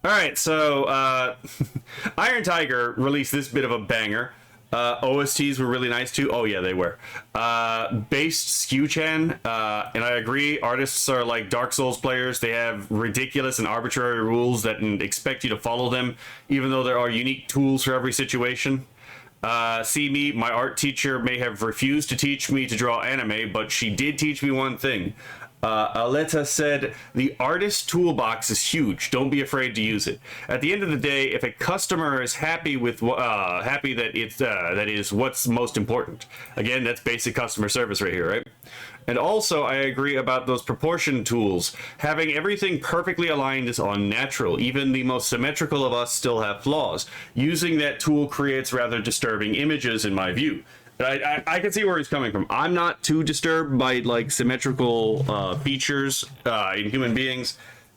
All right, so Iron Tiger released this bit of a banger. OSTs were really nice too. Oh yeah, they were. Based SKU-chan, and I agree. Artists are like Dark Souls players. They have ridiculous and arbitrary rules that expect you to follow them, even though there are unique tools for every situation. See me, my art teacher may have refused to teach me to draw anime, but she did teach me one thing. Aleta said, the artist toolbox is huge. Don't be afraid to use it. At the end of the day, if a customer is happy with happy that it's that is what's most important. Again, that's basic customer service right here, right? And also, I agree about those proportion tools. Having everything perfectly aligned is unnatural. Even the most symmetrical of us still have flaws. Using that tool creates rather disturbing images in my view. I can see where he's coming from. I'm not too disturbed by like symmetrical features in human beings.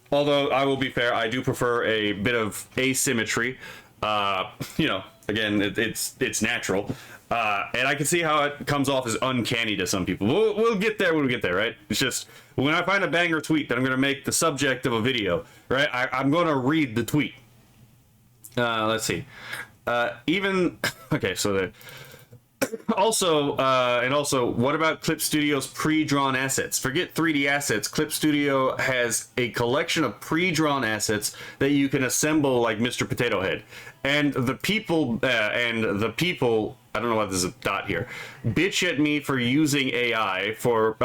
Although I will be fair, I do prefer a bit of asymmetry. You know, again, it's natural, and I can see how it comes off as uncanny to some people. We'll get there when we get there, right? It's just when I find a banger tweet that I'm going to make the subject of a video, right? I'm going to read the tweet. Let's see. Even okay, so the. Also, what about Clip Studio's pre-drawn assets? Forget 3D assets. Clip Studio has a collection of pre-drawn assets that you can assemble like Mr. Potato Head. And the people, I don't know why there's a dot here, bitch at me for using AI for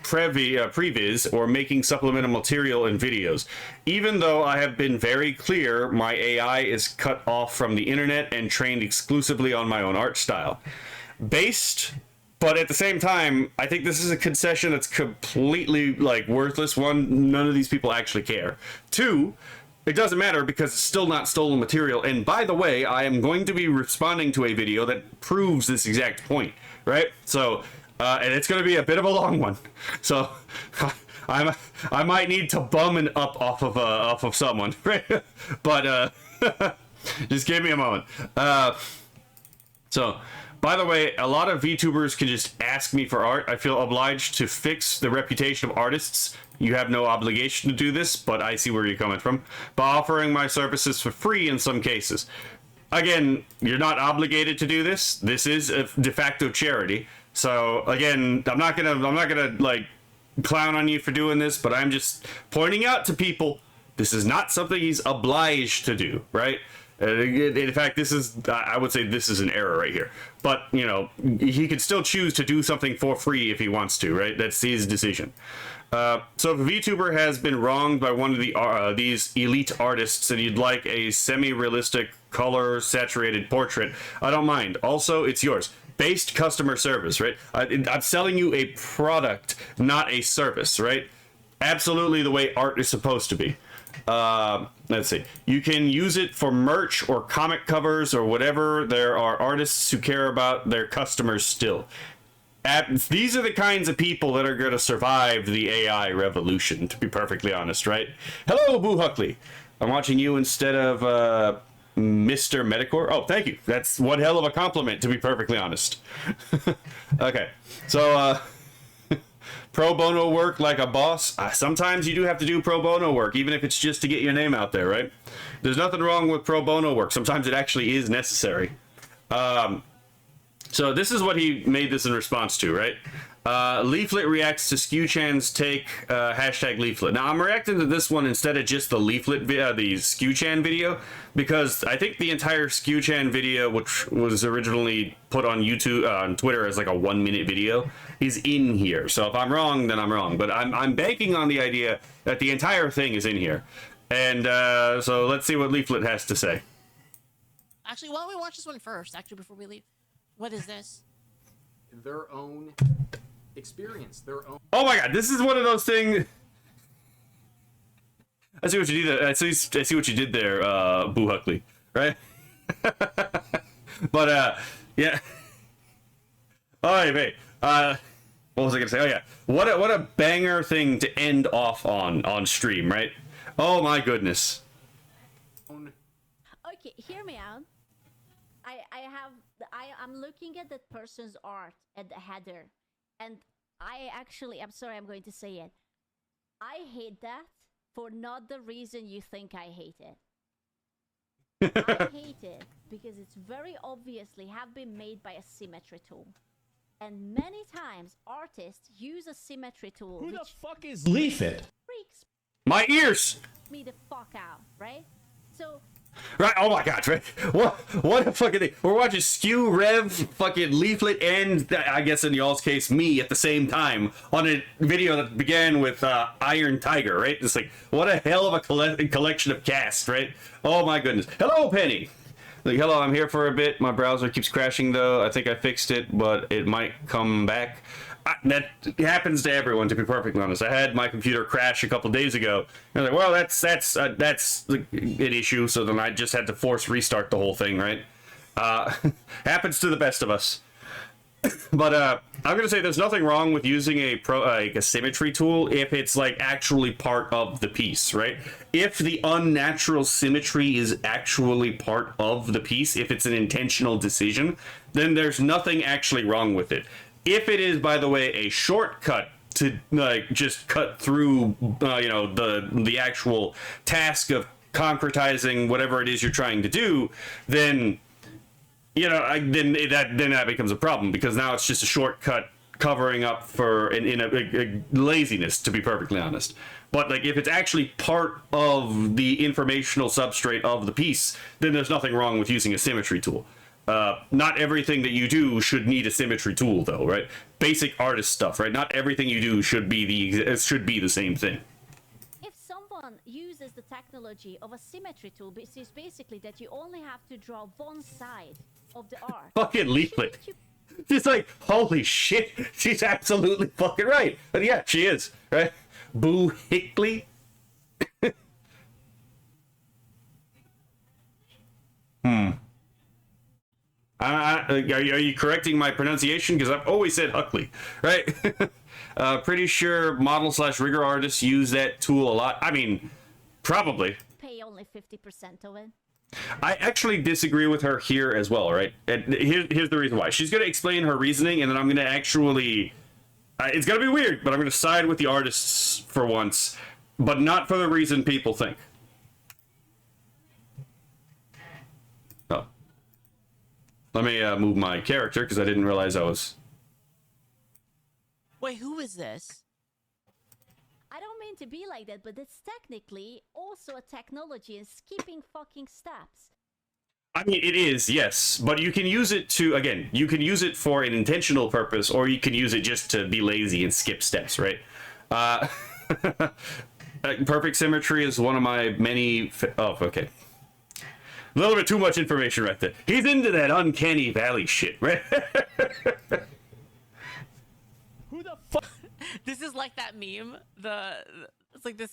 previs or making supplemental material in videos. Even though I have been very clear, my AI is cut off from the internet and trained exclusively on my own art style. Based, but at the same time, I think this is a concession that's completely like worthless. One, none of these people actually care. Two, it doesn't matter because it's still not stolen material. And by the way, I am going to be responding to a video that proves this exact point, right? So, and it's going to be a bit of a long one. So, I might need to bum an up off of someone, right? But just give me a moment. So. By the way, a lot of VTubers can just ask me for art. I feel obliged to fix the reputation of artists. You have no obligation to do this, but I see where you're coming from. By offering my services for free in some cases. Again, you're not obligated to do this. This is a de facto charity. So again, I'm not gonna like clown on you for doing this, but I'm just pointing out to people this is not something he's obliged to do, right? In fact, I would say this is an error right here. But, you know, he could still choose to do something for free if he wants to, right? That's his decision. So if a VTuber has been wronged by one of these elite artists and you'd like a semi-realistic color-saturated portrait, I don't mind. Also, it's yours. Based customer service, right? I'm selling you a product, not a service, right? Absolutely the way art is supposed to be. Let's see. You can use it for merch or comic covers or whatever. There are artists who care about their customers still. These are the kinds of people that are going to survive the AI revolution, to be perfectly honest, right? Hello, Boo Huckley. I'm watching you instead of Mr. Medicore. Oh, thank you. That's one hell of a compliment, to be perfectly honest. Okay. So, pro bono work like a boss. Sometimes you do have to do pro bono work, even if it's just to get your name out there, right? There's nothing wrong with pro bono work. Sometimes it actually is necessary. So this is what he made this in response to, right? Leaflet reacts to SKU-chan's take, hashtag Leaflet. Now, I'm reacting to this one instead of just the Leaflet, the SKU-chan video, because I think the entire SKU-chan video, which was originally put on YouTube, on Twitter as like a 1-minute video, is in here. So if I'm wrong, then I'm wrong. But I'm banking on the idea that the entire thing is in here. And so let's see what Leaflet has to say. Actually, why don't we watch this one first, actually, before we leave? What is this? Their own experience, their own... Oh my god, this is one of those things... I see what you did there. I see what you did there, Boo Huckley, right? But, yeah. Alright, wait. What was I gonna say? Oh yeah. What a banger thing to end off on stream, right? Oh my goodness. Okay, hear me out. I'm looking at that person's art at the header, and I'm sorry, I'm going to say it. I hate that for not the reason you think I hate it. I hate it because it's very obviously have been made by a symmetry tool. And many times artists use a symmetry tool Who the which fuck is Leaf It? freaks My ears. me the fuck out, right? So Right, oh my god, right? What a fucking thing. We're watching Skew, Rev, fucking Leaflet, and I guess in y'all's case, me at the same time on a video that began with Iron Tiger, right? It's like, what a hell of a collection of cast, right? Oh my goodness. Hello, Penny. Like, hello, I'm here for a bit. My browser keeps crashing though. I think I fixed it, but it might come back. That happens to everyone, to be perfectly honest. I had my computer crash a couple days ago. And I'm like, well, that's an issue. So then I just had to force restart the whole thing, right? Happens to the best of us. But I'm gonna say there's nothing wrong with using a symmetry tool if it's like actually part of the piece, right? If the unnatural symmetry is actually part of the piece, if it's an intentional decision, then there's nothing actually wrong with it. If it is, by the way, a shortcut to like just cut through, the actual task of concretizing whatever it is you're trying to do, then then that becomes a problem, because now it's just a shortcut covering up for a laziness, to be perfectly honest. But like if it's actually part of the informational substrate of the piece, then there's nothing wrong with using a symmetry tool. Not everything that you do should need a symmetry tool, though, right? Basic artist stuff, right? Not everything you do should be the same thing. if someone uses the technology of a symmetry tool, which is basically that you only have to draw one side of the art. Fucking Leaflet. shouldn't you- She's like, holy shit, she's absolutely fucking right. And yeah, she is, right? Boo Hickley. Are you correcting my pronunciation? Because I've always said Huckley, right? Pretty sure model/rigger artists use that tool a lot. I mean, probably. Pay only 50% of it. I actually disagree with her here as well, right? And here's the reason why. She's going to explain her reasoning, and then I'm going to actually... it's going to be weird, but I'm going to side with the artists for once, but not for the reason people think. Oh. Let me move my character, because I didn't realize I was... Wait, who is this? I don't mean to be like that, but it's technically also a technology in skipping fucking steps. I mean, it is, yes, but you can use it to, again, you can use it for an intentional purpose, or you can use it just to be lazy and skip steps, right? Perfect symmetry is one of my many... Oh, okay. A little bit too much information right there. He's into that uncanny valley shit, right? Who the fuck? This is like that meme. It's like this.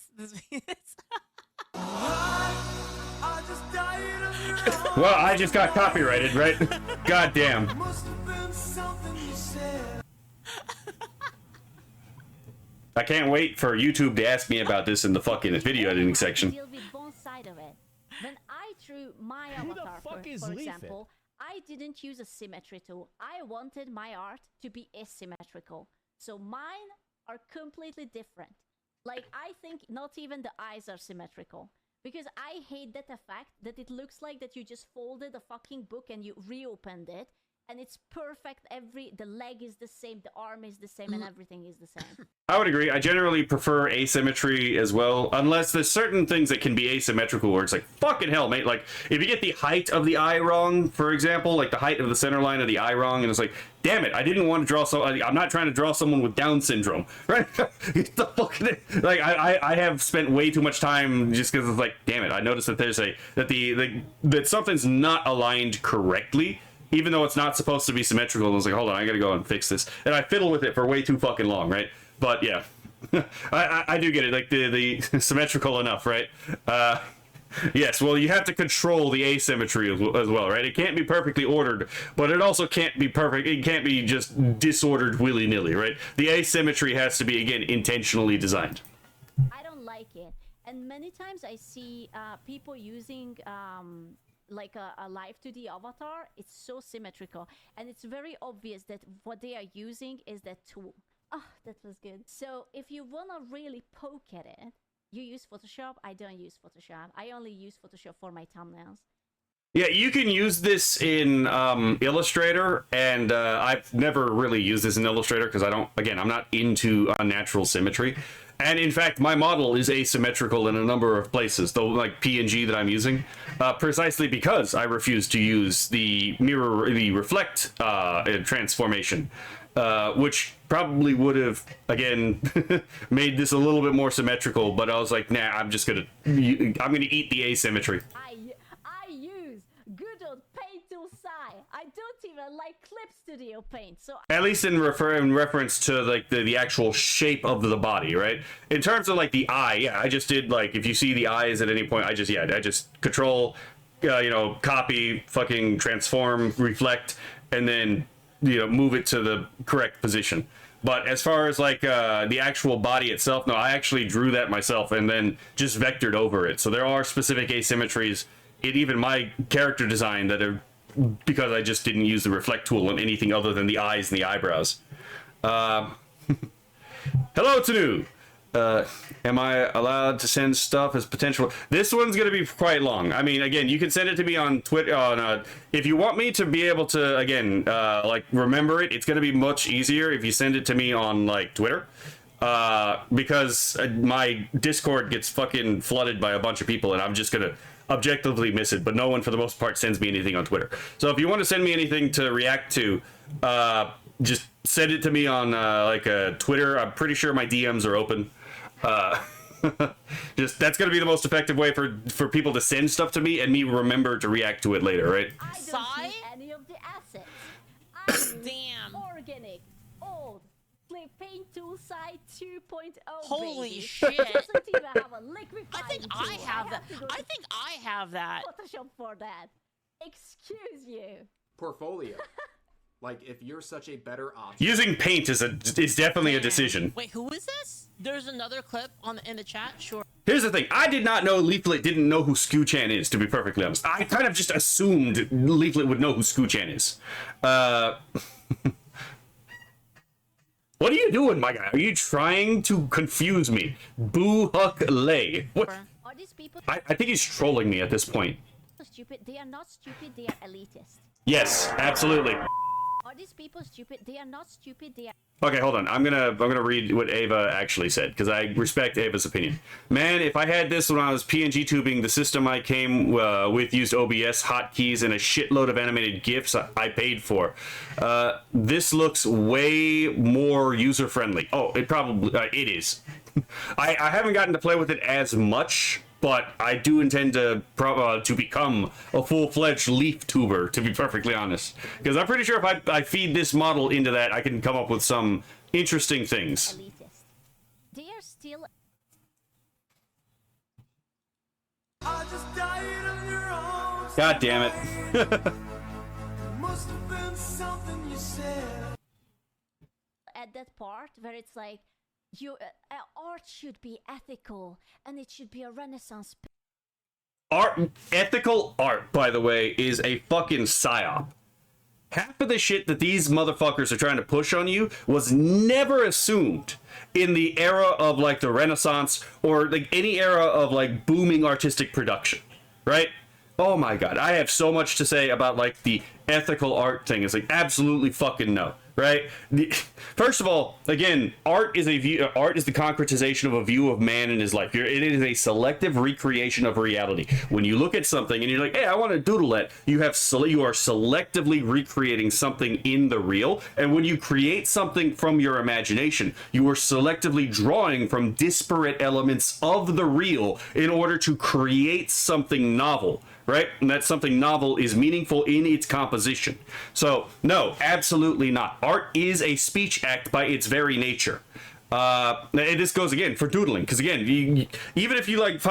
Well, I just got copyrighted, right? God damn. I can't wait for YouTube to ask me about this in the fucking video editing section. Deal with one side of it. When I drew my Who the avatar, fuck is for Leaf It? example, I didn't use a symmetry tool. I wanted my art to be asymmetrical. So mine are completely different. Like, I think not even the eyes are symmetrical. Because I hate that effect that it looks like that you just folded a fucking book and you reopened it. And it's perfect. The leg is the same, the arm is the same, and everything is the same. I would agree. I generally prefer asymmetry as well, unless there's certain things that can be asymmetrical where it's like, fucking hell, mate. Like, if you get the height of the eye wrong, for example, like the height of the center line of the eye wrong, and it's like, damn it, I didn't want to draw I'm not trying to draw someone with Down syndrome, right? The fucking, like, I have spent way too much time just because it's like, damn it, I noticed that there's that something's not aligned correctly, even though it's not supposed to be symmetrical. And I was like, hold on, I gotta go and fix this. And I fiddle with it for way too fucking long, right? But yeah, I do get it, like the symmetrical enough, right? Yes, well, you have to control the asymmetry as well, right? It can't be perfectly ordered, but it also can't be perfect. It can't be just disordered willy-nilly, right? The asymmetry has to be, again, intentionally designed. I don't like it. And many times I see people using like a live 2D avatar. It's so symmetrical. And it's very obvious that what they are using is that tool. Oh, that was good. So if you want to really poke at it, you use Photoshop. I don't use Photoshop. I only use Photoshop for my thumbnails. Yeah, you can use this in Illustrator, and I've never really used this in Illustrator because I'm not into unnatural symmetry. And in fact, my model is asymmetrical in a number of places, though, like PNG that I'm using, precisely because I refuse to use the reflect transformation, which probably would have, again, made this a little bit more symmetrical, but I was like, nah, I'm gonna eat the asymmetry. I use good old Paint Tool Sai. I don't even like Clip Studio Paint, so At least in reference to like the actual shape of the body, right? In terms of like the eye, yeah, I just did like, if you see the eyes at any point, I just control, copy, fucking transform, reflect, and then move it to the correct position. But as far as like the actual body itself, no, I actually drew that myself and then just vectored over it. So there are specific asymmetries in even my character design that are because I just didn't use the reflect tool on anything other than the eyes and the eyebrows. Hello, Tanu. Am I allowed to send stuff as potential? This one's going to be quite long. I mean, again, you can send it to me on Twitter. If you want me to be able to, again, like remember it, it's going to be much easier if you send it to me on like Twitter. Because my Discord gets fucking flooded by a bunch of people, and I'm just going to objectively miss it, but no one for the most part sends me anything on Twitter. So if you want to send me anything to react to, just send it to me on Twitter. I'm pretty sure my DMs are open. That's gonna be the most effective way for people to send stuff to me and me remember to react to it later, right? I don't Sai? need any of the assets. I use Damn. organic, old, Paint Tool Sai 2.0. Holy baby. shit. It doesn't even have a liquefying I think tool. I have that. to go I to think I have that. Photoshop for that. Excuse you. Portfolio. Like, if you're such a better option. Using paint is definitely a decision. Wait, who is this? There's another clip in the chat. Sure. Here's the thing. I did not know Leaflet didn't know who Scoo-chan is, to be perfectly honest. I kind of just assumed Leaflet would know who Scoo-chan is. What are you doing, my guy? Are you trying to confuse me? Boo Huck Lay. What? Are these people I think he's trolling me at this point. stupid? They are not stupid, they are elitist. Yes, absolutely. Are these people stupid? They are not stupid, they are... Okay, hold on. I'm gonna read what Ava actually said because I respect Ava's opinion. Man, if I had this when I was PNG tubing, the system I came with used OBS hotkeys and a shitload of animated GIFs I paid for. This looks way more user friendly. Oh, it probably it is. I haven't gotten to play with it as much, but I do intend to become a full-fledged leaf tuber, to be perfectly honest. Because I'm pretty sure if I feed this model into that, I can come up with some interesting things. elitist. They are still... God damn it. At that part where it's like, art should be ethical, and it should be a Renaissance... Ethical art, by the way, is a fucking psyop. Half of the shit that these motherfuckers are trying to push on you was never assumed in the era of like the Renaissance or like any era of like booming artistic production, right? Oh my god, I have so much to say about like the ethical art thing. It's like absolutely fucking no, right? First of all, again, art is the concretization of a view of man in his life. It is a selective recreation of reality. When you look at something and you're like, hey, I want to doodle it, you are selectively recreating something in the real. And when you create something from your imagination, you are selectively drawing from disparate elements of the real in order to create something novel. Right? And that something novel is meaningful in its composition. So, no, absolutely not. Art is a speech act by its very nature. And this goes again for doodling, because again, even if you're like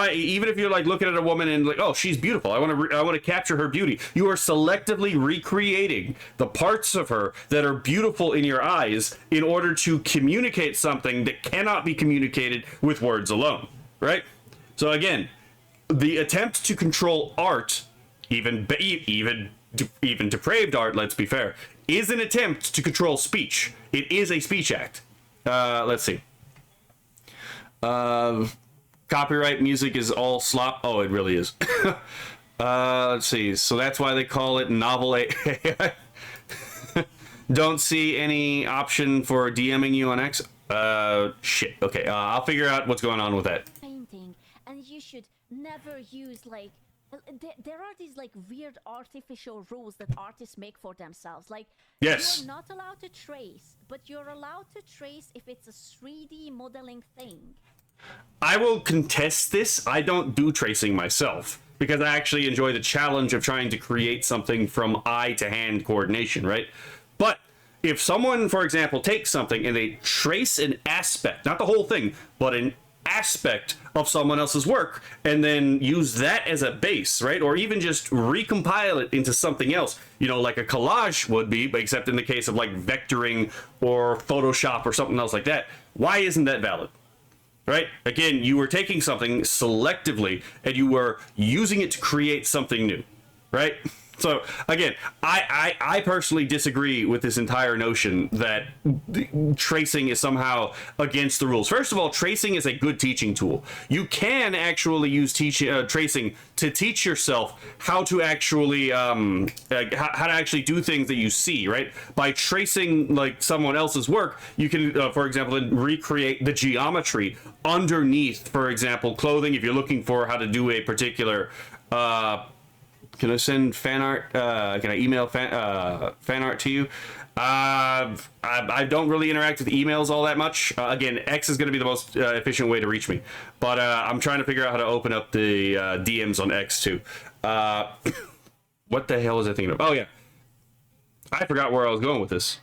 looking at a woman and like, oh, she's beautiful, I want to capture her beauty. You are selectively recreating the parts of her that are beautiful in your eyes in order to communicate something that cannot be communicated with words alone. Right? So again, the attempt to control art, even depraved art, let's be fair, is an attempt to control speech. It is a speech act. Let's see. Copyright music is all slop. Oh, it really is. Let's see. So that's why they call it novel AI. Don't see any option for DMing you on X. Shit. Okay, I'll figure out what's going on with that. Painting, and you should never use like. There are these like weird artificial rules that artists make for themselves. Like, Yes. you're not allowed to trace, but you're allowed to trace if it's a 3D modeling thing. I will contest this. I don't do tracing myself because I actually enjoy the challenge of trying to create something from eye to hand coordination, right? But if someone, for example, takes something and they trace an aspect, not the whole thing, but an aspect of someone else's work, and then use that as a base, right? Or even just recompile it into something else, you know, like a collage would be, but except in the case of like vectoring or Photoshop or something else like that. Why isn't that valid? Right? Again, you were taking something selectively and you were using it to create something new, right? So again, I personally disagree with this entire notion that tracing is somehow against the rules. First of all, tracing is a good teaching tool. You can actually use tracing to teach yourself how to actually how to actually do things that you see, right? By tracing like someone else's work, you can, for example, recreate the geometry underneath, for example, clothing. If you're looking for how to do a particular can I send fan art? Can I email fan art to you? I don't really interact with emails all that much. Again, X is going to be the most efficient way to reach me. But I'm trying to figure out how to open up the DMs on X too. What the hell was I thinking of? Oh, yeah. I forgot where I was going with this.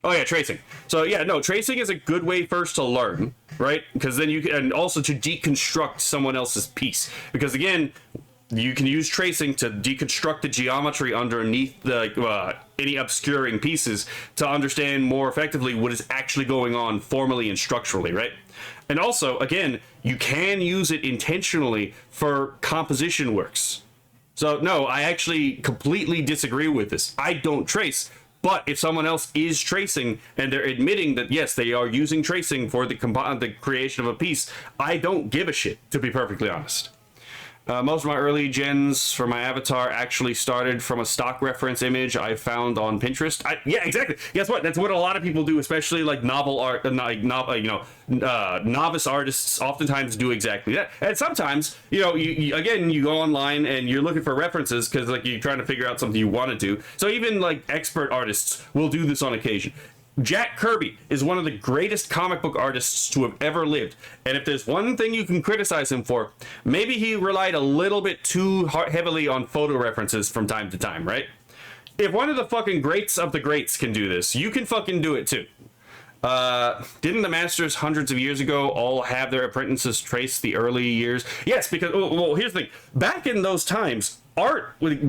Oh, yeah, tracing. So, yeah, no, tracing is a good way first to learn, right? Because then you can, and also to deconstruct someone else's piece. Because, again, you can use tracing to deconstruct the geometry underneath the any obscuring pieces to understand more effectively what is actually going on formally and structurally, right? And also, again, you can use it intentionally for composition works. So, no, I actually completely disagree with this. I don't trace. But if someone else is tracing and they're admitting that, yes, they are using tracing for the creation of a piece, I don't give a shit, to be perfectly honest. Most of my early gens for my avatar actually started from a stock reference image I found on Pinterest. Yeah, exactly. Guess what? That's what a lot of people do, especially like novel art, novice artists oftentimes do exactly that. And sometimes, you know, you go online and you're looking for references because like you're trying to figure out something you want to do. So even like expert artists will do this on occasion. Jack Kirby is one of the greatest comic book artists to have ever lived. And if there's one thing you can criticize him for, maybe he relied a little bit too heavily on photo references from time to time, right? If one of the fucking greats of the greats can do this, you can fucking do it too. Didn't the masters hundreds of years ago all have their apprentices trace the early years? Yes, because, well, here's the thing. Back in those times,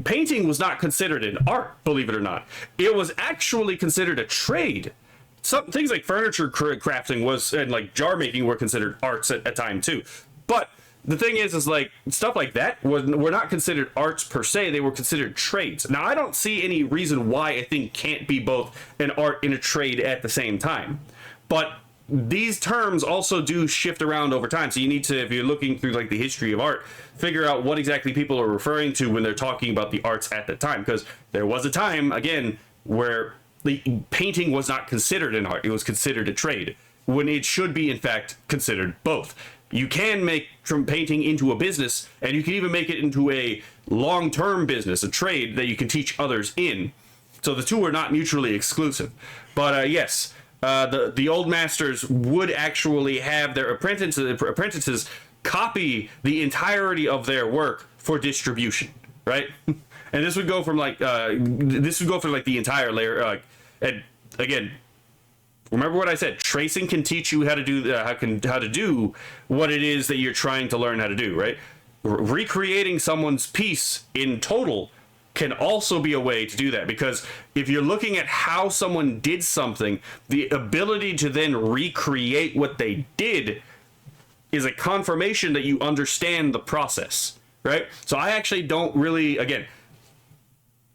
painting was not considered an art, believe it or not. It was actually considered a trade. Some things like furniture crafting was, and like jar making were considered arts at a time too. But the thing is like stuff like that were not considered arts per se. They were considered trades. Now I don't see any reason why a thing can't be both an art and a trade at the same time. But these terms also do shift around over time. So you need to, if you're looking through like the history of art, figure out what exactly people are referring to when they're talking about the arts at the time. Because there was a time, again, where the painting was not considered an art. It was considered a trade, when it should be, in fact, considered both. You can make from painting into a business, and you can even make it into a long-term business, a trade that you can teach others in. So the two are not mutually exclusive. But yes, the old masters would actually have their apprentices copy the entirety of their work for distribution, right? And this would go from like the entire layer. And again, remember what I said. Tracing can teach you how to do how to do what it is that you're trying to learn how to do, right? Recreating someone's piece in total can also be a way to do that, because if you're looking at how someone did something, the ability to then recreate what they did is a confirmation that you understand the process, right? So I actually don't really, again,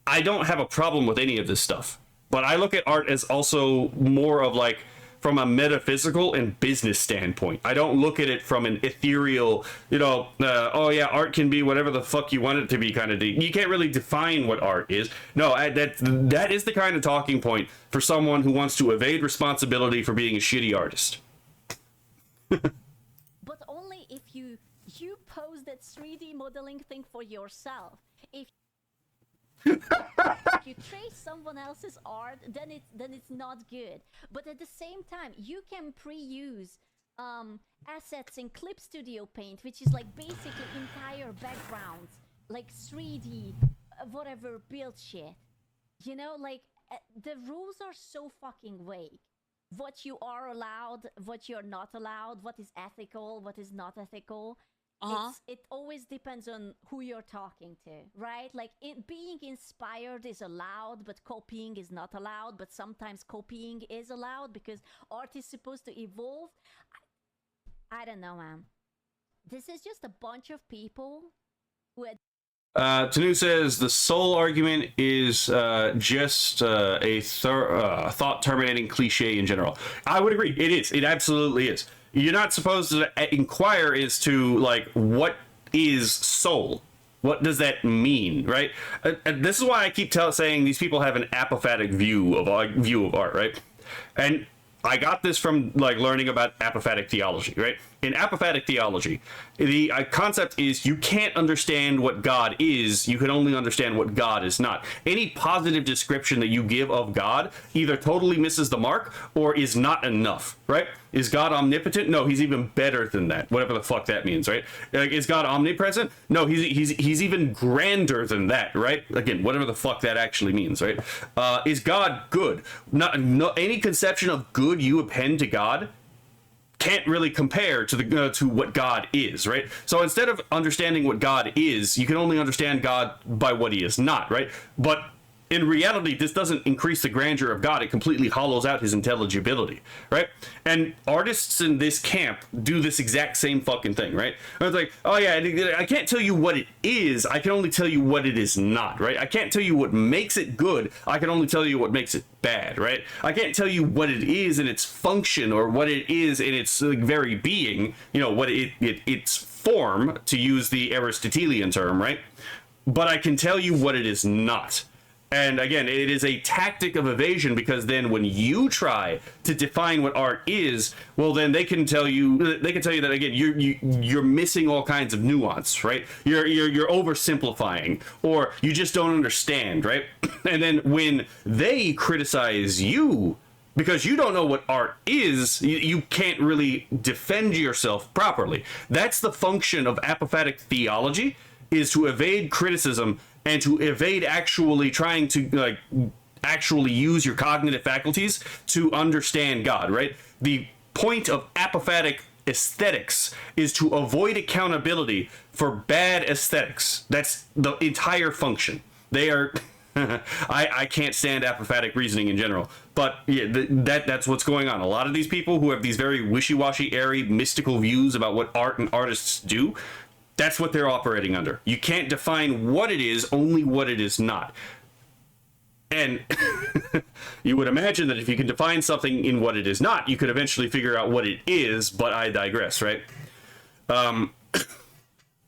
I don't have a problem with any of this stuff, but I look at art as also more of like, from a metaphysical and business standpoint. I don't look at it from an ethereal, oh yeah, art can be whatever the fuck you want it to be kind of thing. You can't really define what art is. No, that is the kind of talking point for someone who wants to evade responsibility for being a shitty artist. But only if you pose that 3D modeling thing for yourself. If you trace someone else's art, then it's not good. But at the same time, you can pre-use assets in Clip Studio Paint, which is like basically entire backgrounds, like 3D whatever build shit. You know, like the rules are so fucking vague. What you are allowed, what you're not allowed, what is ethical, what is not ethical. It always depends on who you're talking to, right? Like being inspired is allowed, but copying is not allowed. But sometimes copying is allowed because art is supposed to evolve. I don't know, man. This is just a bunch of people who had... Tanu says the soul argument is just a thought-terminating cliche in general. I would agree. It is. It absolutely is. You're not supposed to inquire as to, like, what is soul? What does that mean, right? This is why I keep saying these people have an apophatic view of art, right? And I got this from, like, learning about apophatic theology, right? In apophatic theology, the concept is you can't understand what God is, you can only understand what God is not. Any positive description that you give of God either totally misses the mark or is not enough, right? Is God omnipotent? No, he's even better than that, whatever the fuck that means, right? Like, is God omnipresent? No, he's even grander than that, right? Again, whatever the fuck that actually means, right? Is God good? Any conception of good you append to God can't really compare to to what God is, right? So instead of understanding what God is, you can only understand God by what he is not, right? But in reality, this doesn't increase the grandeur of God. It completely hollows out his intelligibility, right? And artists in this camp do this exact same fucking thing, right? It's like, oh yeah, I can't tell you what it is. I can only tell you what it is not, right? I can't tell you what makes it good. I can only tell you what makes it bad, right? I can't tell you what it is in its function or what it is in its very being, what its form, to use the Aristotelian term, right? But I can tell you what it is not. And again, it is a tactic of evasion, because then when you try to define what art is, well, then they can tell you that again, you're missing all kinds of nuance, right? You're oversimplifying, or you just don't understand, right? And then when they criticize you because you don't know what art is, you can't really defend yourself properly. That's the function of apophatic theology, is to evade criticism and to evade actually trying to actually use your cognitive faculties to understand God, right? The point of apophatic aesthetics is to avoid accountability for bad aesthetics. That's the entire function. They are I can't stand apophatic reasoning in general, but yeah, that's what's going on. A lot of these people who have these very wishy-washy, airy, mystical views about what art and artists do, that's what they're operating under. You can't define what it is, only what it is not. And you would imagine that if you can define something in what it is not, you could eventually figure out what it is, but I digress, right? Are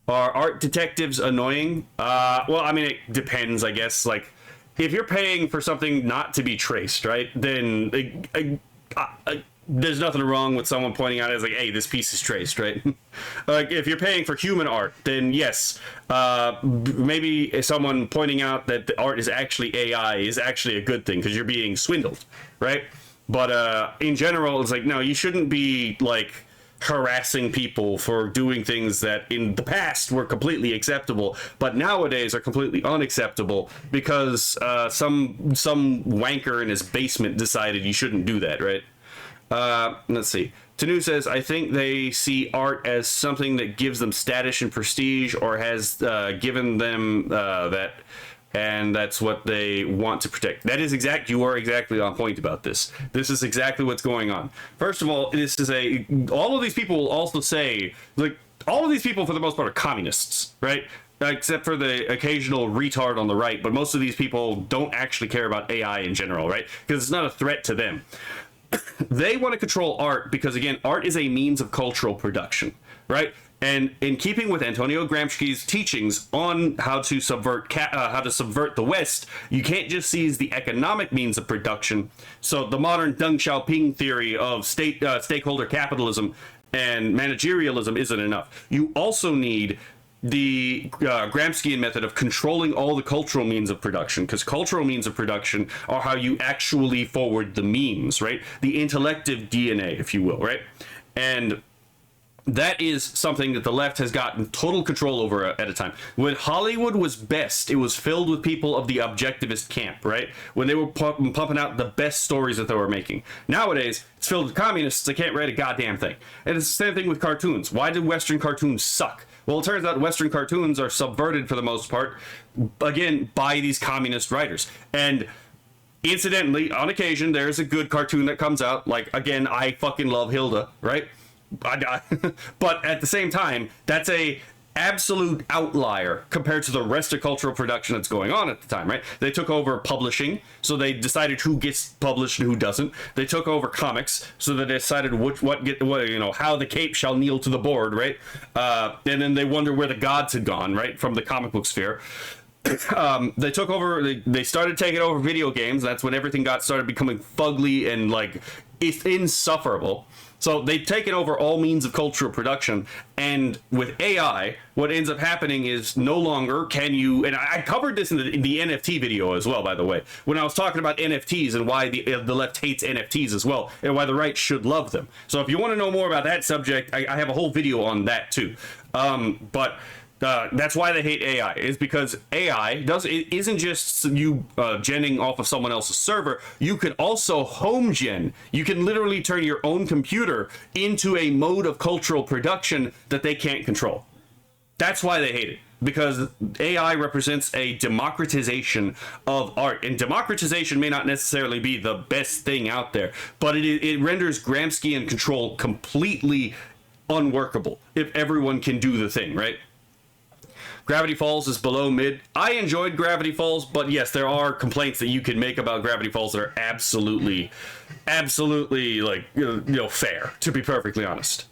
art detectives annoying? Well, I mean, it depends, I guess. Like, if you're paying for something not to be traced, right, then there's nothing wrong with someone pointing out as like, hey, this piece is traced, right? Like, if you're paying for human art, then yes, maybe someone pointing out that the art is actually AI is actually a good thing, because you're being swindled, right? But in general, it's like, no, you shouldn't be like harassing people for doing things that in the past were completely acceptable, but nowadays are completely unacceptable because some wanker in his basement decided you shouldn't do that, right? Let's see. Tanu says, I think they see art as something that gives them status and prestige, or has given them that, and that's what they want to protect. That is exact. You are exactly on point about this. This is exactly what's going on. First of all, this is all of these people will also say, like, all of these people for the most part are communists, right? Except for the occasional retard on the right, but most of these people don't actually care about AI in general, right? Because it's not a threat to them. they want to control art because, again, art is a means of cultural production, right? And in keeping with Antonio Gramsci's teachings on how to subvert the West, you can't just seize the economic means of production. So the modern Deng Xiaoping theory of stakeholder capitalism and managerialism isn't enough. You also need the Gramscian method of controlling all the cultural means of production, because cultural means of production are how you actually forward the memes, right? The intellective DNA, if you will, right? And that is something that the left has gotten total control over at a time. When Hollywood was best, it was filled with people of the objectivist camp, right? When they were pumping out the best stories that they were making. Nowadays, it's filled with communists that can't write a goddamn thing. And it's the same thing with cartoons. Why did Western cartoons suck? Well, it turns out Western cartoons are subverted for the most part, again, by these communist writers. And incidentally, on occasion, there's a good cartoon that comes out. Like, again, I fucking love Hilda, right? But at the same time, that's a absolute outlier compared to the rest of cultural production that's going on at the time, right? They took over publishing, so they decided who gets published and who doesn't. They took over comics, so they decided how the cape shall kneel to the board, right? And then they wonder where the gods had gone, right, from the comic book sphere. They took over. They started taking over video games. That's when everything started becoming fugly and like it's insufferable. So they've taken over all means of cultural production, and with AI, what ends up happening is no longer can you, and I covered this in the NFT video as well, by the way, when I was talking about NFTs and why the left hates NFTs as well, and why the right should love them. So if you want to know more about that subject, I have a whole video on that too. That's why they hate AI, is because AI isn't just you genning off of someone else's server. You can also home gen. You can literally turn your own computer into a mode of cultural production that they can't control. That's why they hate it, because AI represents a democratization of art, and democratization may not necessarily be the best thing out there, but it renders Gramscian control completely unworkable if everyone can do the thing, right? Gravity Falls is below mid. I enjoyed Gravity Falls, but yes, there are complaints that you can make about Gravity Falls that are absolutely like fair, to be perfectly honest.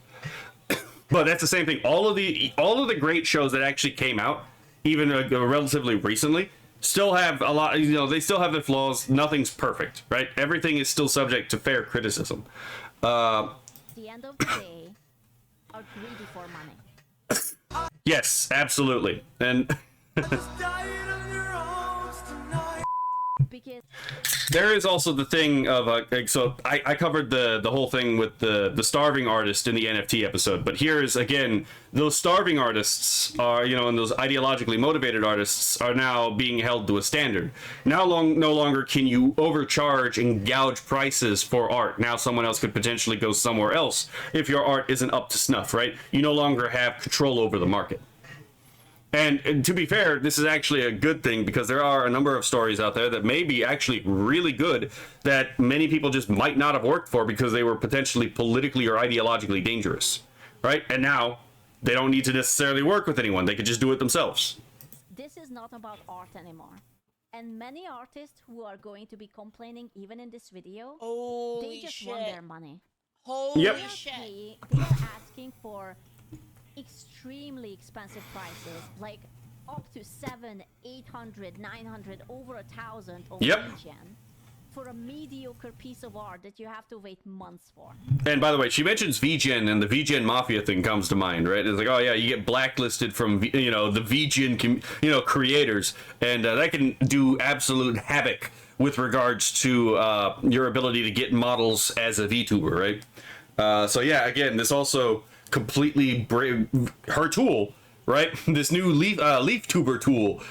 But that's the same thing. All of the great shows that actually came out, even relatively recently, still have a lot. They still have their flaws. Nothing's perfect, right? Everything is still subject to fair criticism. At the end of the day, are greedy for money. Yes, absolutely. And because there is also the thing of so I covered the whole thing with the starving artist in the NFT episode, but here is again, those starving artists are, and those ideologically motivated artists are now being held to a standard. No longer can you overcharge and gouge prices for art. Now someone else could potentially go somewhere else if your art isn't up to snuff, right? You no longer have control over the market. And to be fair, this is actually a good thing, because there are a number of stories out there that may be actually really good that many people just might not have worked for because they were potentially politically or ideologically dangerous, right? And now they don't need to necessarily work with anyone. They could just do it themselves. this is not about art anymore. And many artists who are going to be complaining even in this video, they just want their money. Holy Yep. shit. They are asking for extremely expensive prices, like up to 700, 800, 900, over 1,000 on Yep. VGen for a mediocre piece of art that you have to wait months for. And by the way, she mentions VGen, and the VGen Mafia thing comes to mind, right? It's like, oh yeah, you get blacklisted from, the VGen, creators, and that can do absolute havoc with regards to your ability to get models as a VTuber, right? So yeah, again, this also completely her tool, right? This new LeafTuber tool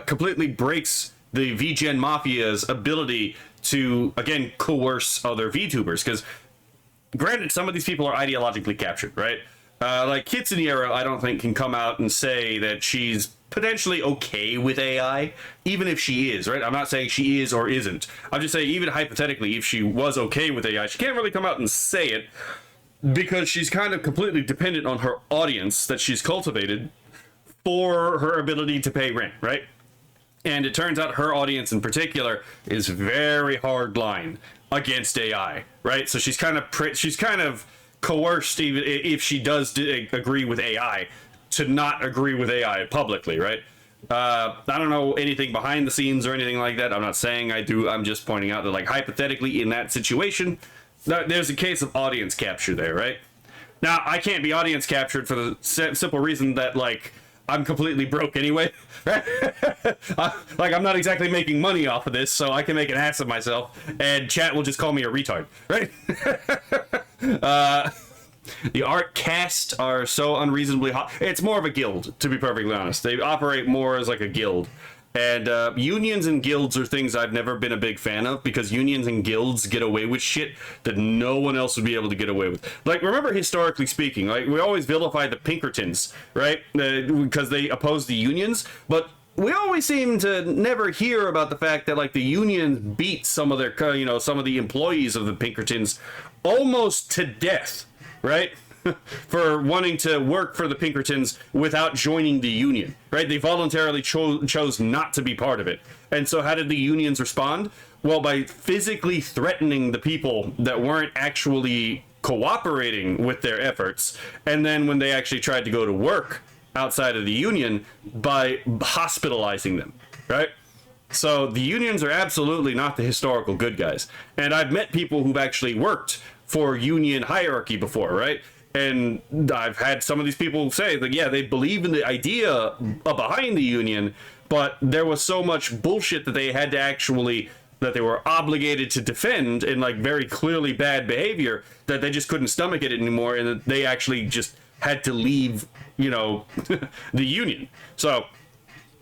completely breaks the VGen Mafia's ability to, again, coerce other VTubers, because granted, some of these people are ideologically captured, right? Like Kitsuniera, I don't think can come out and say that she's potentially okay with AI, even if she is, right? I'm not saying she is or isn't. I'm just saying, even hypothetically, if she was okay with AI, she can't really come out and say it, because she's kind of completely dependent on her audience that she's cultivated for her ability to pay rent, right? And it turns out her audience in particular is very hardline against AI, right? So she's kind of coerced, even if she does agree with AI, to not agree with AI publicly, right? I don't know anything behind the scenes or anything like that. I'm not saying I do. I'm just pointing out that, like, hypothetically in that situation, there's a case of audience capture there, right? Now, I can't be audience captured for the simple reason that, like, I'm completely broke anyway, right? Like, I'm not exactly making money off of this, so I can make an ass of myself, and chat will just call me a retard, right? The art cast are so unreasonably hot. It's more of a guild, to be perfectly honest. They operate more as like a guild. And unions and guilds are things I've never been a big fan of, because unions and guilds get away with shit that no one else would be able to get away with. Like, remember, historically speaking, like, we always vilify the Pinkertons, right? Because they oppose the unions, but we always seem to never hear about the fact that, like, the unions beat some of their, some of the employees of the Pinkertons almost to death, right? For wanting to work for the Pinkertons without joining the union, right? They voluntarily chose not to be part of it. And so how did the unions respond? Well, by physically threatening the people that weren't actually cooperating with their efforts. And then when they actually tried to go to work outside of the union, by hospitalizing them, right? So the unions are absolutely not the historical good guys. And I've met people who've actually worked for union hierarchy before, right? And I've had some of these people say that, yeah, they believe in the idea behind the union, but there was so much bullshit that they had to actually, that they were obligated to defend in, like, very clearly bad behavior, that they just couldn't stomach it anymore, and that they actually just had to leave, the union. So,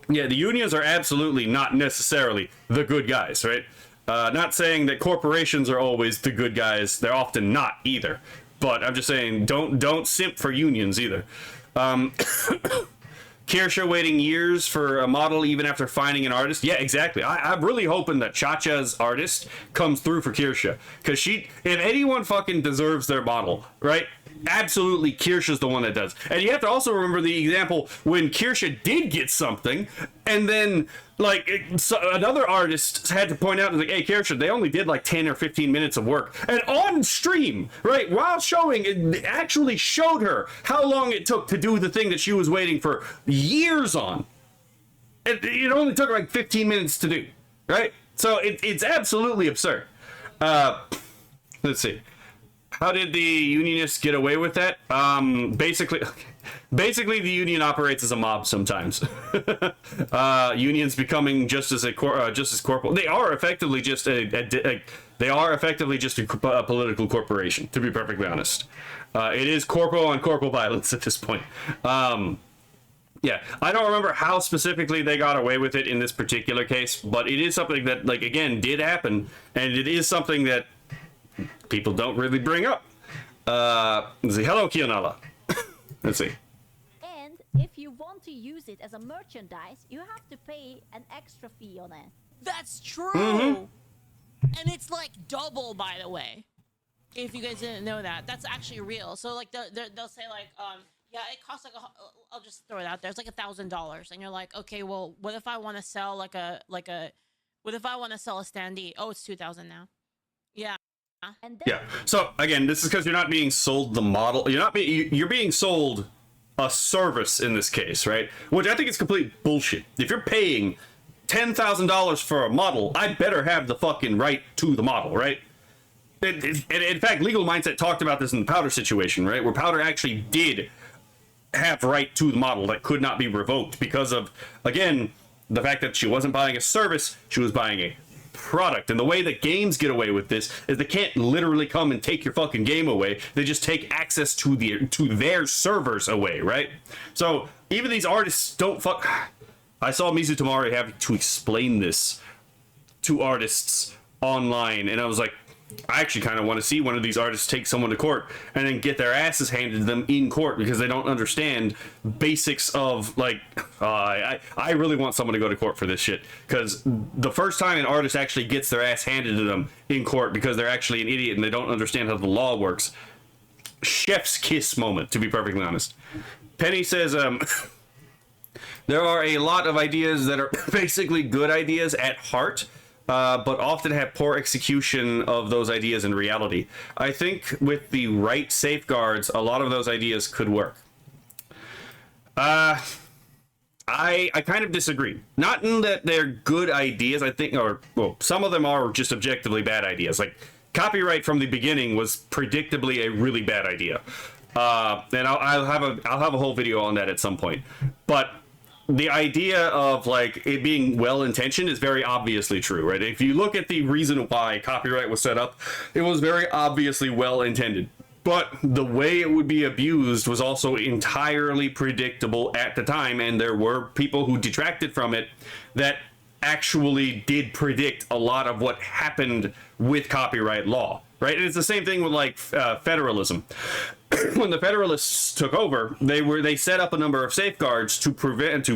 yeah, the unions are absolutely not necessarily the good guys, right? Not saying that corporations are always the good guys. They're often not either. But I'm just saying, don't simp for unions either. Kirsha waiting years for a model even after finding an artist. Yeah, exactly. I'm really hoping that Chacha's artist comes through for Kirsha. Because if anyone fucking deserves their model, right? Absolutely, Kirsha's the one that does. And you have to also remember the example when Kirsha did get something, and then, like, another artist had to point out, like, hey, Kirsha, they only did like 10 or 15 minutes of work. And on stream, right, while showing, it actually showed her how long it took to do the thing that she was waiting for years on. It only took like 15 minutes to do, right? So it's absolutely absurd. Let's see. How did the unionists get away with that? Basically, the union operates as a mob sometimes. Unions becoming just as corporal. They are effectively just a political corporation, to be perfectly honest. It is corporal on corporal violence at this point. Yeah, I don't remember how specifically they got away with it in this particular case, but it is something that, like, again, did happen, and it is something that people don't really bring up. Let's see. Hello, Kionala. Let's see. And if you want to use it as a merchandise, you have to pay an extra fee on it. That's true. Mm-hmm. And it's like double, by the way. If you guys didn't know that, that's actually real. So, like, they'll say, like, yeah, it costs like I'll just throw it out there. It's like $1,000, and you're like, okay, well, what if I want to sell what if I want to sell a standee? Oh, it's $2,000 now. Yeah. And then Yeah. So again, this is because you're not being sold the model. You're being sold a service in this case, right? Which I think is complete bullshit. If you're paying $10,000 for a model, I better have the fucking right to the model, right? In fact, Legal Mindset talked about this in the Powder situation, right? Where Powder actually did have right to the model that could not be revoked because of, again, the fact that she wasn't buying a service, she was buying a product. And the way that games get away with this is they can't literally come and take your fucking game away. They just take access to their servers away, right? So even these artists don't fuck. I saw Mizu Tamari having to explain this to artists online, and I was like, I actually kind of want to see one of these artists take someone to court and then get their asses handed to them in court because they don't understand basics of, like, I really want someone to go to court for this shit, because the first time an artist actually gets their ass handed to them in court because they're actually an idiot and they don't understand how the law works, chef's kiss moment, to be perfectly honest. Penny says, there are a lot of ideas that are basically good ideas at heart, but often have poor execution of those ideas in reality. I think with the right safeguards, a lot of those ideas could work. I kind of disagree. Not in that they're good ideas, I think, or well, some of them are just objectively bad ideas. Like copyright from the beginning was predictably a really bad idea, and I'll have a whole video on that at some point. But the idea of like it being well-intentioned is very obviously true, right? If you look at the reason why copyright was set up, it was very obviously well-intended. But the way it would be abused was also entirely predictable at the time, and there were people who detracted from it that actually did predict a lot of what happened with copyright law, right? And it's the same thing with like federalism. When the Federalists took over, they set up a number of safeguards to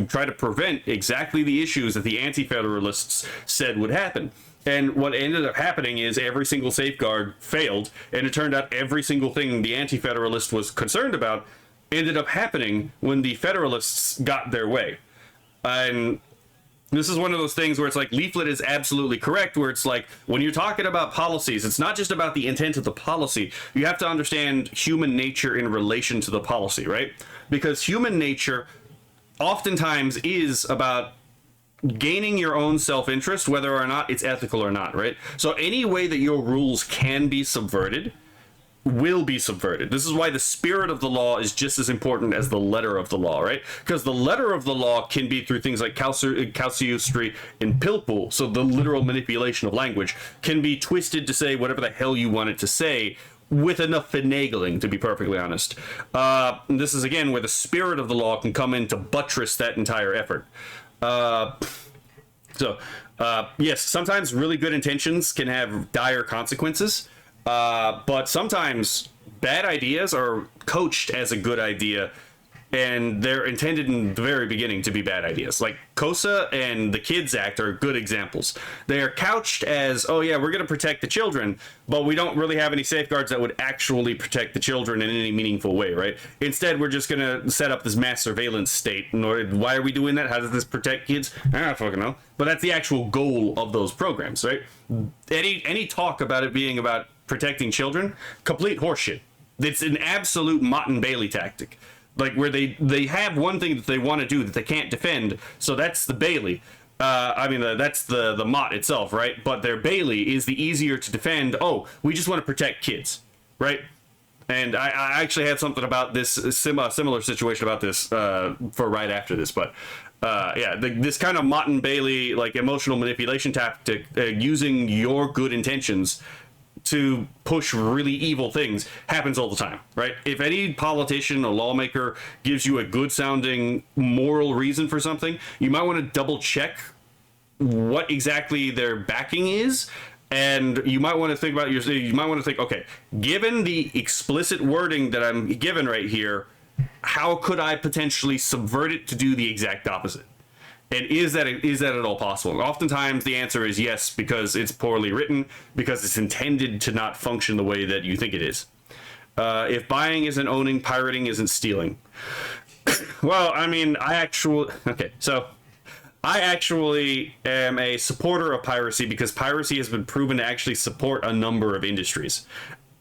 try to prevent exactly the issues that the anti-federalists said would happen. And what ended up happening is every single safeguard failed, and it turned out every single thing the anti-federalist was concerned about ended up happening when the Federalists got their way. And this is one of those things where it's like Leaflet is absolutely correct, where it's like when you're talking about policies, it's not just about the intent of the policy. You have to understand human nature in relation to the policy, right? Because human nature oftentimes is about gaining your own self-interest, whether or not it's ethical or not, right? So any way that your rules can be subverted will be subverted. This is why the spirit of the law is just as important as the letter of the law, right? Because the letter of the law can be through things like casuistry and pilpul, so the literal manipulation of language can be twisted to say whatever the hell you want it to say with enough finagling, to be perfectly honest. This is, again, where the spirit of the law can come in to buttress that entire effort. Yes, sometimes really good intentions can have dire consequences, but sometimes bad ideas are coached as a good idea, and they're intended in the very beginning to be bad ideas. Like COSA and the Kids Act are good examples. They are couched as, oh yeah, we're going to protect the children, but we don't really have any safeguards that would actually protect the children in any meaningful way, right? Instead, we're just going to set up this mass surveillance state. Why are we doing that? How does this protect kids? I don't fucking know. But that's the actual goal of those programs, right? Any talk about it being about protecting children, complete horseshit. It's an absolute Mott and Bailey tactic. Like where they have one thing that they want to do that they can't defend, so that's the Bailey. That's the Mott itself, right? But their Bailey is the easier to defend. Oh, we just want to protect kids, right? And I actually had something about this similar situation about this for right after this, but this kind of Mott and Bailey like emotional manipulation tactic, using your good intentions to push really evil things, happens all the time, right? If any politician or lawmaker gives you a good sounding moral reason for something, you might want to double check what exactly their backing is, and you might want to think about okay, given the explicit wording that I'm given right here, how could I potentially subvert it to do the exact opposite? And is that at all possible? And oftentimes the answer is yes, because it's poorly written, because it's intended to not function the way that you think it is. If buying isn't owning, pirating isn't stealing. Well, I mean, I actually am a supporter of piracy because piracy has been proven to actually support a number of industries.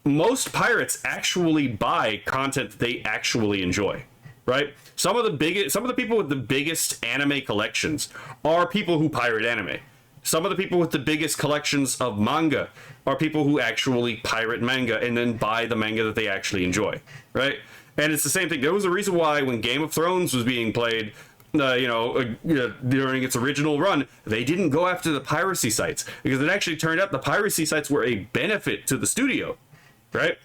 Most pirates actually buy content that they actually enjoy, right? Some of the people with the biggest anime collections are people who pirate anime. Some of the people with the biggest collections of manga are people who actually pirate manga and then buy the manga that they actually enjoy, right? And it's the same thing. There was a reason why when Game of Thrones was being played, during its original run, they didn't go after the piracy sites, because it actually turned out the piracy sites were a benefit to the studio, right?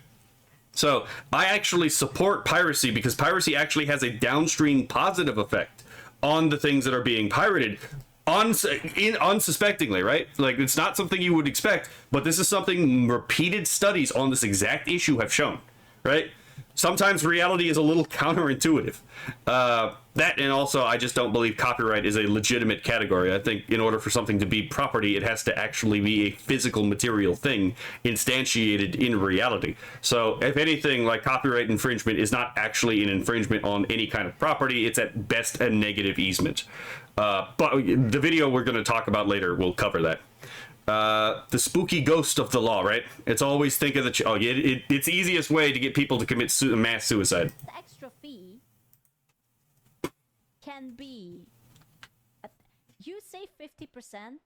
So I actually support piracy because piracy actually has a downstream positive effect on the things that are being pirated unsuspectingly, right? Like, it's not something you would expect, but this is something repeated studies on this exact issue have shown, right? Sometimes reality is a little counterintuitive. That, and also I just don't believe copyright is a legitimate category. I think in order for something to be property, it has to actually be a physical material thing instantiated in reality. So if anything, like, copyright infringement is not actually an infringement on any kind of property. It's at best a negative easement. But the video we're going to talk about later will cover that. The spooky ghost of the law, right? It's always think of the it's the easiest way to get people to commit mass suicide. The extra fee can be, you say 50%.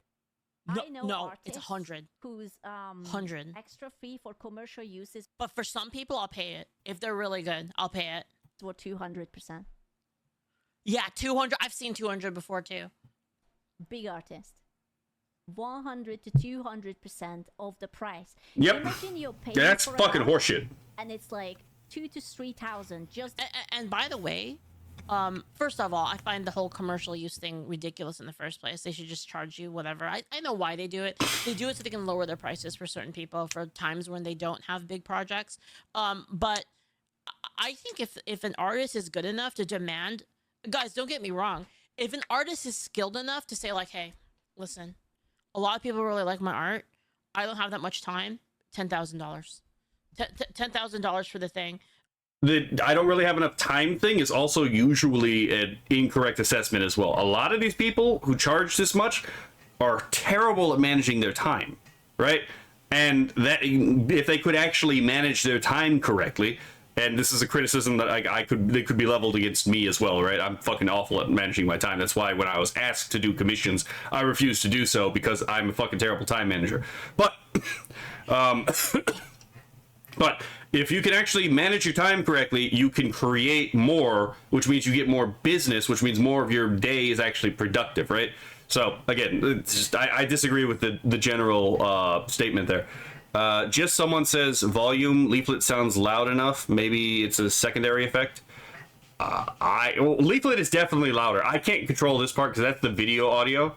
I know No, artists it's 100. whose 100. extra fee for commercial use is But for some people, I'll pay it. If they're really good, I'll pay it. for 200%. Yeah, 200. I've seen 200 before too. Big artist. 100 to 200% of the price. Yep. Imagine you're paying Yeah, that's for an fucking art, horseshit. and it's like 2,000 to 3,000 just And by the way, first of all, I find the whole commercial use thing ridiculous in the first place. They should just charge you whatever. I know why they do it. They do it so they can lower their prices for certain people for times when they don't have big projects. But I think if an artist is good enough to demand, guys, don't get me wrong. If an artist is skilled enough to say like, hey, listen, a lot of people really like my art. I don't have that much time. $10,000. $10,000 for the thing. The I don't really have enough time thing is also usually an incorrect assessment as well. A lot of these people who charge this much are terrible at managing their time, right? And that if they could actually manage their time correctly, and this is a criticism that they could be leveled against me as well, right? I'm fucking awful at managing my time. That's why when I was asked to do commissions, I refused to do so because I'm a fucking terrible time manager. But but if you can actually manage your time correctly, you can create more, which means you get more business, which means more of your day is actually productive, right? So again, it's just, I disagree with the general statement there. Just someone says volume leaflet sounds loud enough. Maybe it's a secondary effect. Leaflet is definitely louder. I can't control this part because that's the video audio.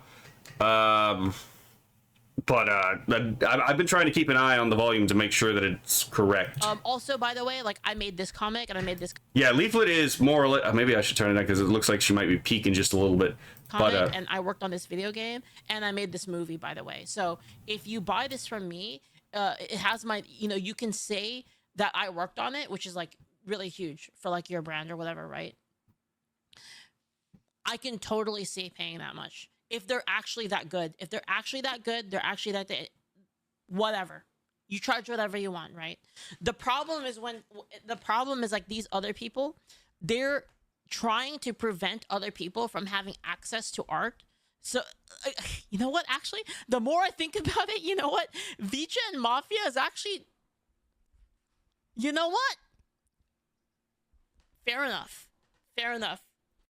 But I've been trying to keep an eye on the volume to make sure that it's correct. Also, by the way, like I made this comic and I made this Yeah, Leaflet is more or less. Maybe I should turn it down because it looks like she might be peaking just a little bit. comic But and I worked on this video game and I made this movie, by the way. So if you buy this from me, it has my, you can say that I worked on it, which is like really huge for like your brand or whatever, right? I can totally see paying that much. If they're actually that good, they're actually that whatever. You charge whatever you want, right? The problem is like these other people, they're trying to prevent other people from having access to art. So, you know what? Actually, the more I think about it, you know what? VGen Mafia is actually, you know what? Fair enough.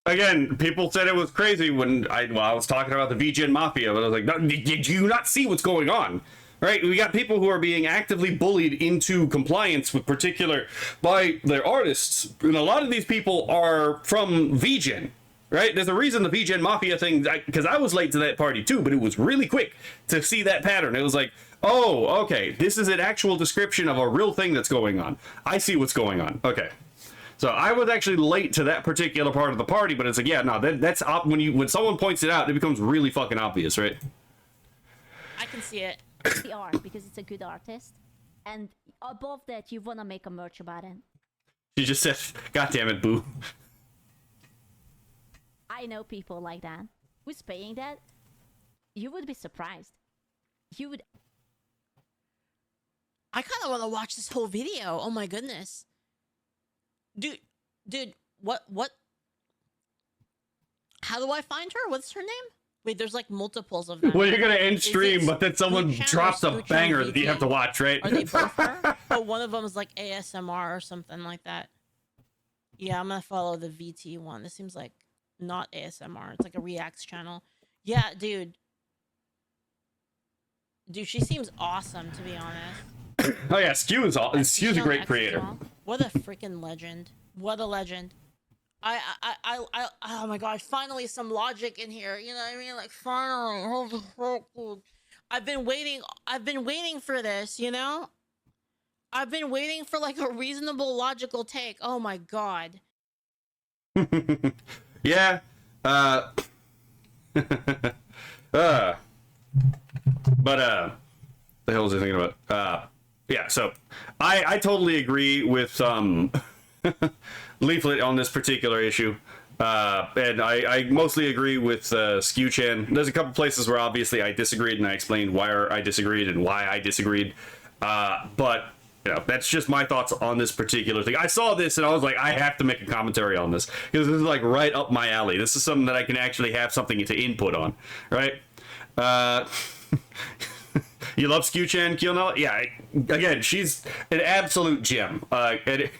again, people said it was crazy when I was talking about the VGen Mafia, but I was like, no, did you not see what's going on? Right? We got people who are being actively bullied into compliance with by their artists, and a lot of these people are from VGen. Right? There's a reason the VGen Mafia thing, because I was late to that party too, but it was really quick to see that pattern. It was like, oh, okay, this is an actual description of a real thing that's going on. I see what's going on. Okay. So I was actually late to that particular part of the party, but it's like, yeah, no, that's when someone points it out, it becomes really fucking obvious, right? I can see it. the art because it's a good artist. And above that, you want to make a merch about it. She just said, God damn it, boo. I know people like that. Who's paying that? You would be surprised. You would. I kind of want to watch this whole video. Oh my goodness. Dude, what? How do I find her? What's her name? Wait, there's like multiples of them. Well, you're gonna end stream, but then someone Scooch drops a or Scooch banger and that you have to watch, right? Are they both her? But one of them is like ASMR or something like that. Yeah, I'm gonna follow the VT one. This seems like not ASMR. It's like a Reacts channel. Yeah, dude. Dude, she seems awesome, to be honest. Oh yeah, Skew's a great creator. What a freaking legend. What a legend. I oh my god, finally some logic in here. You know what I mean? Like finally. Holy fuck, dude. I've been waiting for this, you know? I've been waiting for like a reasonable logical take. Oh my god. Yeah. But the hell was I thinking about? Yeah, so I totally agree with Leaflet on this particular issue. And I mostly agree with Skew Chan. There's a couple places where obviously I disagreed, and I explained why I disagreed and why I disagreed. But you know, that's just my thoughts on this particular thing. I saw this and I was like, I have to make a commentary on this because this is like right up my alley. This is something that I can actually have something to input on, right? You love Skew Chan, Kionel? Yeah, again, she's an absolute gem. And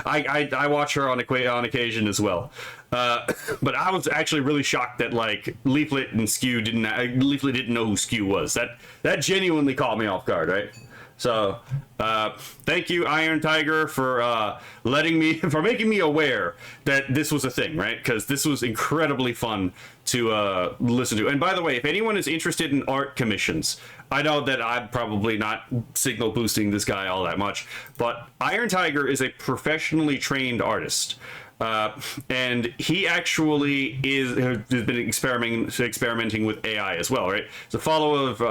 I watch her on occasion as well. But I was actually really shocked that like Leaflet and Skew Leaflet didn't know who Skew was. That genuinely caught me off guard, right? So thank you, Iron Tiger, for making me aware that this was a thing, right? Because this was incredibly fun to listen to. And by the way, if anyone is interested in art commissions, I know that I'm probably not signal boosting this guy all that much, but Iron Tiger is a professionally trained artist. And he actually has been experimenting with AI as well, right? He's a follower of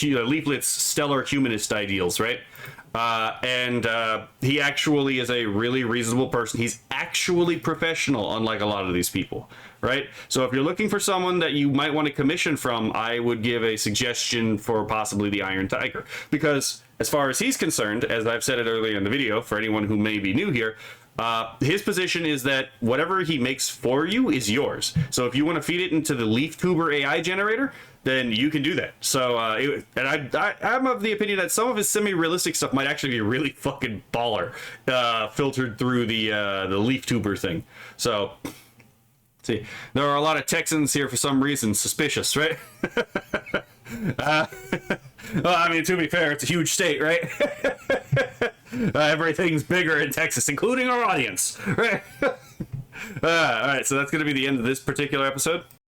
Leaflet's stellar humanist ideals, right? And he actually is a really reasonable person. He's actually professional, unlike a lot of these people, right? So if you're looking for someone that you might want to commission from, I would give a suggestion for possibly the Iron Tiger, because as far as he's concerned, as I've said it earlier in the video, for anyone who may be new here, his position is that whatever he makes for you is yours. So if you want to feed it into the LeafTuber AI generator, then you can do that. So, I'm of the opinion that some of his semi-realistic stuff might actually be really fucking baller, filtered through the LeafTuber thing. So, see, there are a lot of Texans here for some reason, suspicious, right? Well, I mean, to be fair, it's a huge state, right? Everything's bigger in Texas, including our audience, right? All right, so that's going to be the end of this particular episode.